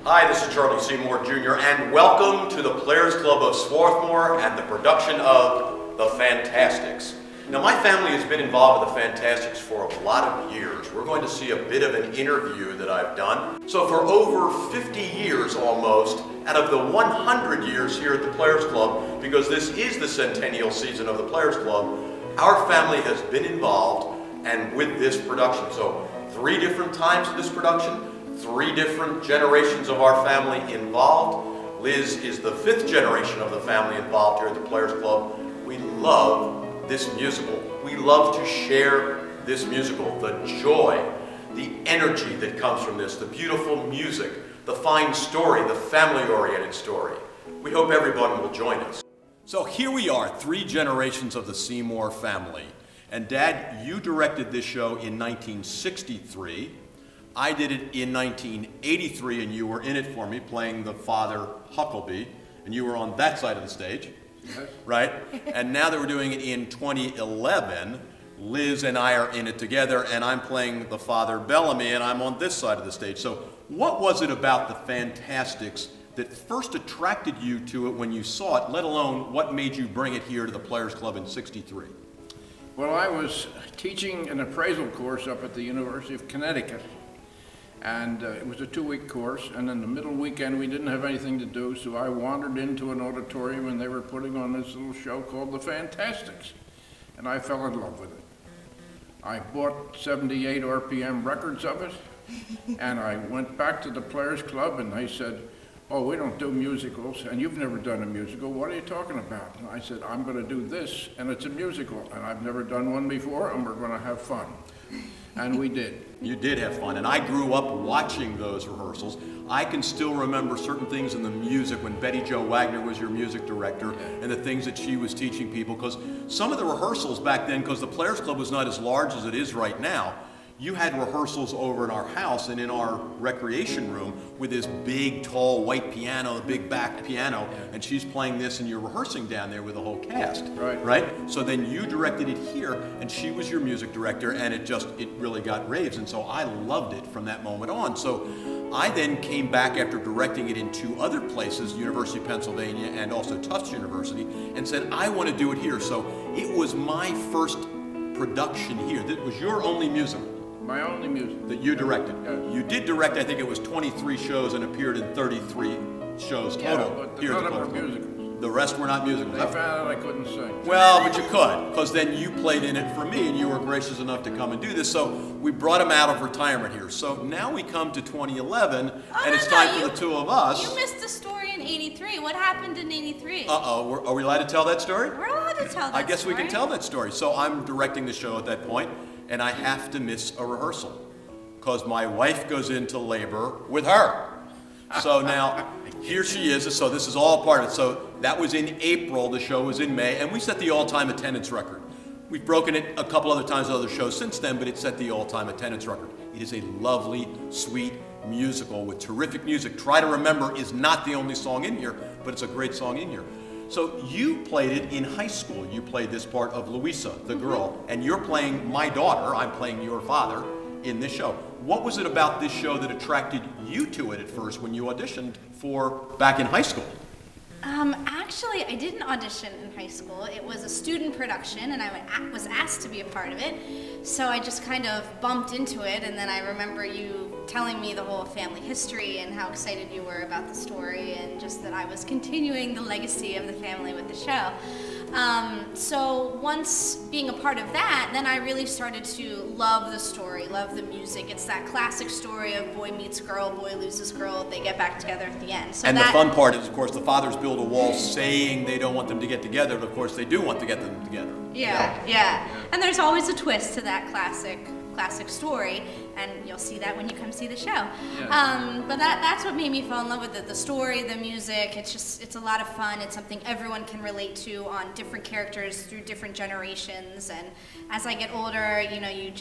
Hi, this is Charlie Seymour Jr. and welcome to the Players Club of Swarthmore and the production of The Fantasticks. Now, my family has been involved with The Fantasticks for a lot of years. We're going to see a bit of an interview that I've done. So for over 50 years almost, out of the 100 years here at the Players Club, because this is the centennial season of the Players Club, our family has been involved and with this production. So 3 different times of this production, 3 different generations of our family involved. Liz is the 5th generation of the family involved here at the Players Club. We love this musical. We love to share this musical, the joy, the energy that comes from this, the beautiful music, the fine story, the family-oriented story. We hope everyone will join us. So here we are, 3 generations of the Seymour family. And Dad, you directed this show in 1963. I did it in 1983, and you were in it for me, playing the father, Hucklebee, and you were on that side of the stage, right? And now that we're doing it in 2011, Liz and I are in it together, and I'm playing the father, Bellamy, and I'm on this side of the stage. So what was it about the Fantasticks that first attracted you to it when you saw it, let alone what made you bring it here to the Players Club in '63? Well, I was teaching an appraisal course up at the University of Connecticut. And it was a 2-week course, and in the middle weekend we didn't have anything to do, so I wandered into an auditorium and they were putting on this little show called The Fantasticks. And I fell in love with it. I bought 78 RPM records of it, and I went back to the Players Club and they said, "Oh, we don't do musicals, and you've never done a musical. What are you talking about?" And I said, "I'm going to do this, and it's a musical, and I've never done one before, and we're going to have fun." And we did. You did have fun, and I grew up watching those rehearsals. I can still remember certain things in the music when Betty Jo Wagner was your music director and the things that she was teaching people, because some of the rehearsals back then, because the Players Club was not as large as it is right now, you had rehearsals over in our house and in our recreation room with this big, tall, white piano, the big back piano, and she's playing this and you're rehearsing down there with the whole cast, right? So then you directed it here and she was your music director, and it really got raves, and so I loved it from that moment on. So I then came back after directing it in 2 other places, University of Pennsylvania and also Tufts University, and said, I want to do it here. So it was my first production here. That was your only musical. My only music. That you directed. Yes. You did direct, I think it was 23 shows and appeared in 33 shows total. But here none at of the them were musicals. The rest were not musicals. They found out I couldn't sing. Well, but you could, because then you played in it for me and you were gracious enough to come and do this. So we brought him out of retirement here. So now we come to 2011 and it's time for the 2 of us. You missed the story in '83. What happened in '83? Uh-oh, are we allowed to tell that story? We're allowed to tell that I guess story. we can tell that story. So I'm directing the show at that point, and I have to miss a rehearsal because my wife goes into labor with her. So now, here she is, so this is all part of it. So that was in April, the show was in May, and we set the all-time attendance record. We've broken it a couple other times on other shows since then, but it set the all-time attendance record. It is a lovely, sweet musical with terrific music. Try to Remember is not the only song in here, but it's a great song in here. So you played it in high school. You played this part of Louisa, the girl, and you're playing my daughter, I'm playing your father, in this show. What was it about this show that attracted you to it at first when you auditioned for back in high school? Actually, I didn't audition in high school. It was a student production, and I was asked to be a part of it. So I just kind of bumped into it, and then I remember you telling me the whole family history and how excited you were about the story, and just that I was continuing the legacy of the family with the show. So once being a part of that, then I really started to love the story, love the music. It's that classic story of boy meets girl, boy loses girl, they get back together at the end. So and the fun part is, of course, the fathers build a wall saying they don't want them to get together, but of course they do want to get them together. Yeah. And there's always a twist to that classic story, and you'll see that when you come see the show. But that's what made me fall in love with it, the story, the music. It's a lot of fun. It's something everyone can relate to on different characters through different generations, and as I get older, you know, you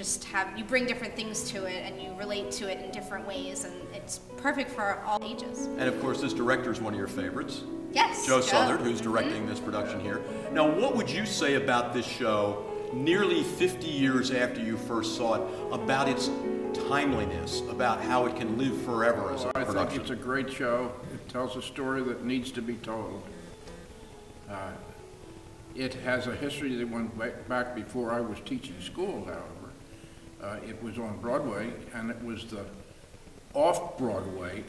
bring different things to it and you relate to it in different ways, and it's perfect for all ages. And of course this director is one of your favorites. Yes, Joe Southard, who's directing this production here. Now, what would you say about this show nearly 50 years after you first saw it, about its timeliness about how it can live forever as a I production? think it's a great show. It tells a story that needs to be told. It has a history that went back before I was teaching school, however. It was on Broadway, and it was the off-Broadway,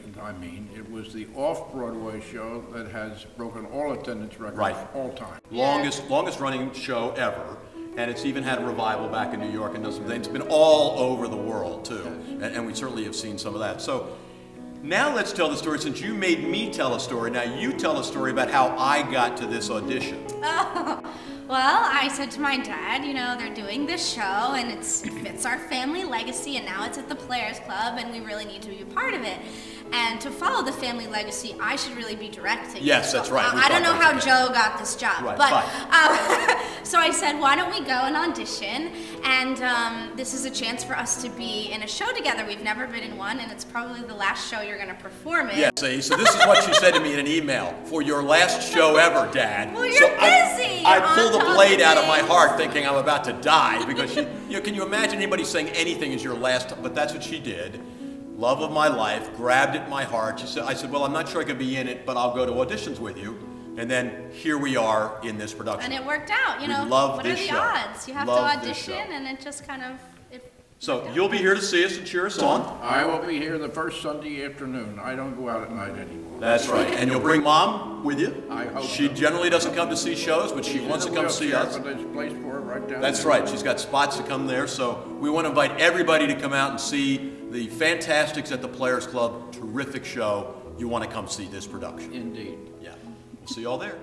it was the off-Broadway show that has broken all attendance records all time. Longest running show ever, and it's even had a revival back in New York and it's been all over the world too, and we certainly have seen some of that. So now let's tell the story, since you made me tell a story. Now you tell a story about how I got to this audition. Oh, well, I said to my dad, you know, they're doing this show and it fits our family legacy, and now it's at the Players Club and we really need to be a part of it. And to follow the family legacy, I should really be directing. Yes, that's right. I don't know how Joe got this job, right, but so I said, why don't we go and audition? And this is a chance for us to be in a show together. We've never been in one, and it's probably the last show you're going to perform in. Yeah, see, so this is what she said to me in an email. For your last show ever, Dad. Well, you're busy. I pulled the blade out of my heart thinking I'm about to die, because can you imagine anybody saying anything is your last, but that's what she did. Love of my life, grabbed at my heart. I said, well, I'm not sure I could be in it, but I'll go to auditions with you. And then here we are in this production. And it worked out, you know. What are the odds? You have to audition, and it just kind of... So you'll be here to see us and cheer us on? I will be here the first Sunday afternoon. I don't go out at night anymore. That's right. And you'll bring Mom with you? I hope She generally doesn't come to see shows, but she wants to come see us. But there's a place for her right down That's there. right. She's got spots to come there. So we want to invite everybody to come out and see the Fantasticks at the Players Club. Terrific show. You want to come see this production. Indeed. Yeah. We'll see you all there.